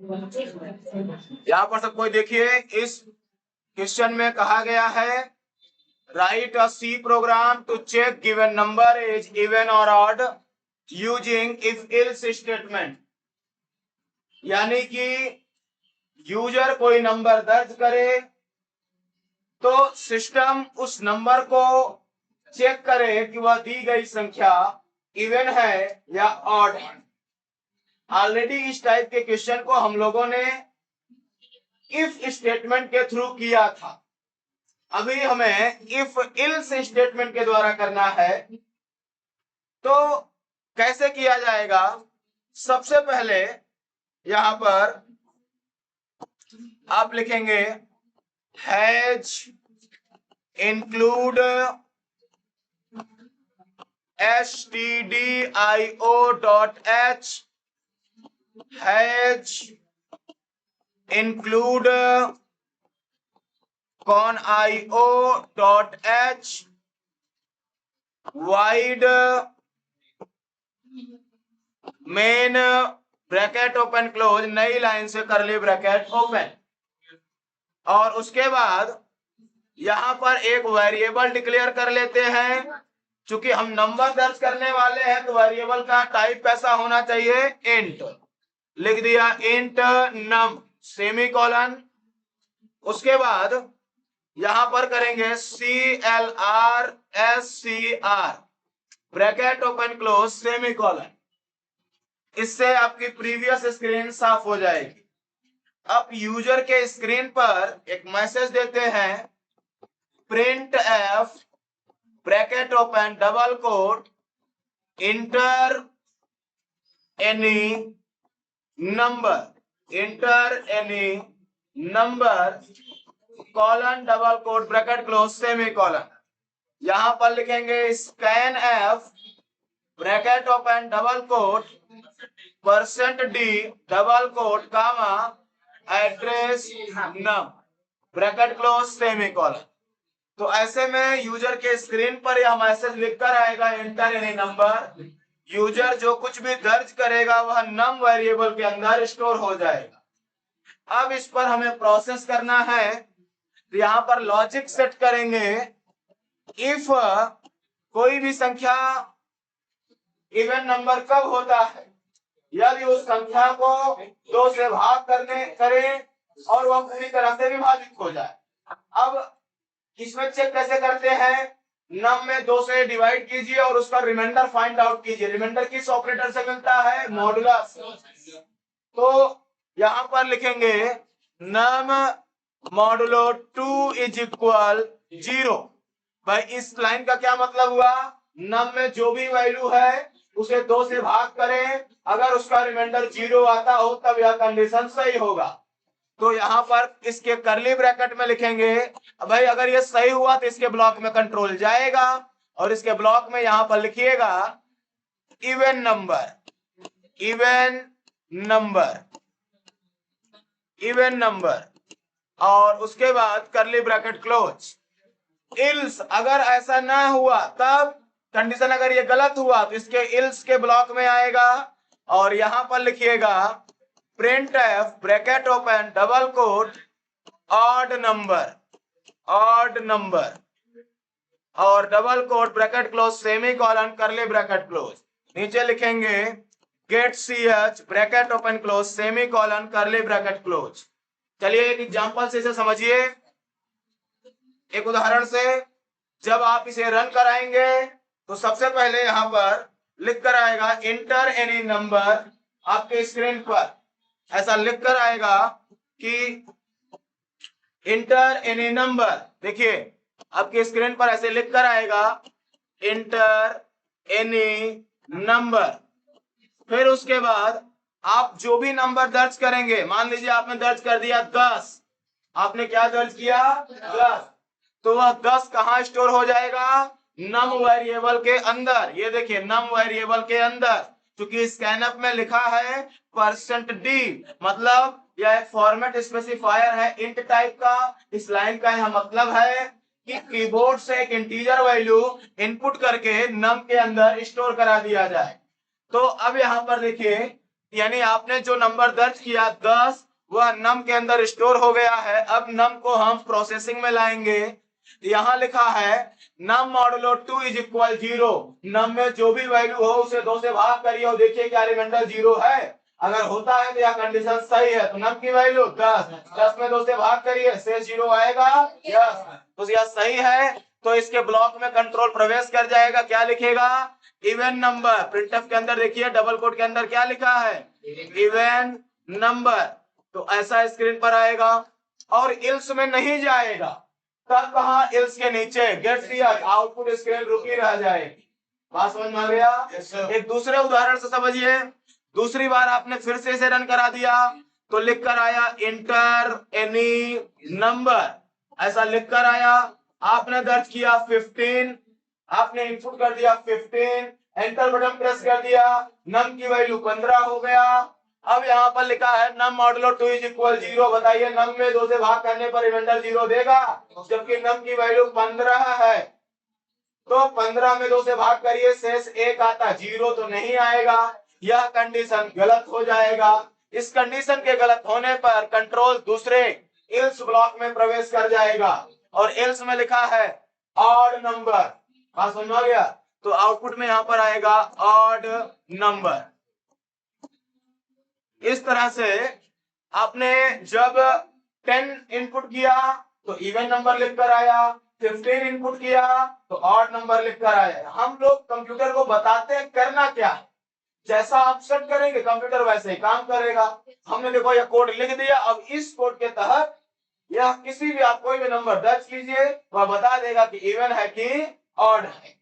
यहाँ पर सब कोई देखिए, इस क्वेश्चन में कहा गया है write a C program to check given number is even और odd using if else statement. यानी कि यूजर कोई नंबर दर्ज करे तो सिस्टम उस नंबर को चेक करे कि वह दी गई संख्या इवन है या ऑड है। ऑलरेडी इस टाइप के क्वेश्चन को हम लोगों ने इफ स्टेटमेंट के थ्रू किया था। अभी हमें इफ इल्स स्टेटमेंट के द्वारा करना है। तो कैसे किया जाएगा? सबसे पहले यहां पर आप लिखेंगे has include stdio.h has include conio.h wide main bracket open close नई लाइन से करली ब्रैकेट ओपन। और उसके बाद यहां पर एक वेरिएबल डिक्लेयर कर लेते हैं। चूंकि हम नंबर दर्ज करने वाले हैं तो वेरिएबल का टाइप कैसा होना चाहिए? इंट। लिख दिया इंट नम सेमीकोलन। उसके बाद यहां पर करेंगे CLRSCR bracket open close semicolon. इससे आपकी प्रीवियस स्क्रीन साफ हो जाएगी। अब यूजर के स्क्रीन पर एक मैसेज देते हैं printf bracket open double quote enter any number colon double quote bracket close semicolon. यहां पर लिखेंगे scanf bracket open double quote %d double quote comma address num bracket close semicolon. तो ऐसे में user के screen पर यह message लिखकर आएगा एंटर एनी नंबर। यूजर जो कुछ भी दर्ज करेगा वह नम वेरिएबल के अंदर स्टोर हो जाएगा। अब इस पर हमें प्रोसेस करना है। तो यहाँ पर लॉजिक सेट करेंगे इफ कोई भी संख्या इवन नंबर कब होता है? यदि उस संख्या को 2 से भाग करें और वह पूरी तरह से विभाजित हो जाए। अब इसमें चेक कैसे करते हैं? नम में 2 से डिवाइड कीजिए और उसका रिमाइंडर फाइंड आउट कीजिए। रिमाइंडर किस ऑपरेटर से मिलता है? मॉडुलस। तो यहां पर लिखेंगे नम मॉडुलो 2 इज इक्वल 0। भाई इस लाइन का क्या मतलब हुआ? नम में जो भी वैल्यू है उसे 2 से भाग करें, अगर उसका रिमाइंडर 0 आता हो तब यह कंडीशन सही होगा। तो यहाँ पर इसके करली ब्रैकेट में लिखेंगे भाई अगर ये सही हुआ तो इसके ब्लॉक में कंट्रोल जाएगा और इसके ब्लॉक में यहाँ पर लिखिएगा इवन नंबर और उसके बाद करली ब्रैकेट क्लोज। इल्स अगर ऐसा ना हुआ तब कंडीशन अगर ये गलत हुआ तो इसके इल्स के ब्लॉक में आएगा और यहां पर लिखिएगा printf bracket open double quote odd number और double quote bracket close semicolon curly bracket close. नीचे लिखेंगे get ch bracket open close semicolon curly bracket close. चलिए एक एग्जांपल से इसे समझिए। एक उदाहरण से जब आप इसे रन कराएंगे तो सबसे पहले यहां पर लिख कर आएगा इंटर एनी नंबर। आपके स्क्रीन पर ऐसा लिख कर आएगा कि इंटर एनी नंबर। देखिए आपके स्क्रीन पर ऐसे लिख कर आएगा इंटर एनी नंबर। फिर उसके बाद आप जो भी नंबर दर्ज करेंगे, मान लीजिए आपने दर्ज कर दिया 10। आपने क्या दर्ज किया? 10। तो वह 10 कहां स्टोर हो जाएगा? नम वेरिएबल के अंदर। ये देखिए नम वेरिएबल के अंदर, क्योंकि स्कैनअप में लिखा है %d मतलब यह एक फॉर्मेट स्पेसिफायर है इंट टाइप का। इस लाइन का यह मतलब है कि कीबोर्ड से एक इंटीजर वैल्यू इनपुट करके नम के अंदर स्टोर करा दिया जाए। तो अब यहां पर देखिए यानी आपने जो नंबर दर्ज किया 10 वह नम के अंदर स्टोर हो गया है। अब नम को हम प्रोसेसिंग में लाएंगे। यहाँ लिखा है नम मॉडुलो 2 इज इक्वल 0। नम में जो भी वैल्यू हो उसे 2 से भाग करिए और देखिए क्या रिमाइंडर 0 है। अगर होता है तो यह कंडीशन सही है। तो नम की वैल्यू 10 में 2 से भाग करिए, शेष 0 आएगा। यस, तो यह सही है। तो इसके ब्लॉक में कंट्रोल प्रवेश कर जाएगा। क्या लिखेगा? Even number. प्रिंटफ के अंदर देखिए डबल कोट के अंदर क्या लिखा है? Even number. तो ऐसा स्क्रीन पर आएगा और इल्स में नहीं जाएगा। तब कहा? इल्स के नीचे गेट दिया, आउटपुट स्क्रीन रुकी रह जाएगी। बात समझ में आ गया? एक दूसरे उदाहरण से समझिए। दूसरी बार आपने फिर से इसे रन करा दिया तो लिख कर आया इंटर एनी नंबर, ऐसा लिख कर आया। आपने दर्ज किया 15, आपने इनपुट कर दिया 15, एंटर बटन प्रेस कर दिया, नम की वैल्यू 15 हो गया। अब यहाँ पर लिखा है नम मॉडुलो 2 इज इक्वल 0। बताइए नम में 2 से भाग करने पर रिमाइंडर 0 देगा, जबकि नम की वैल्यू 15 है। तो 15 में 2 से भाग करिए, शेष 1 आता, 0 तो नहीं आएगा। यह कंडीशन गलत हो जाएगा। इस कंडीशन के गलत होने पर कंट्रोल दूसरे इल्स ब्लॉक में प्रवेश कर जाएगा और इल्स में लिखा है ऑड नंबर। बात समझ में आ गया? तो आउटपुट में यहां पर आएगा ऑड नंबर। इस तरह से आपने जब 10 इनपुट किया तो इवन नंबर लिख कर आया, 15 इनपुट किया तो ऑड नंबर लिख कर आया। हम लोग कंप्यूटर को बताते हैं करना क्या है, जैसा आप सेट करेंगे कंप्यूटर वैसे ही काम करेगा। हमने देखो यह कोड लिख दिया। अब इस कोड के तहत यह किसी भी आप कोई भी नंबर दर्ज कीजिए, वह बता देगा कि इवन है कि ऑड है।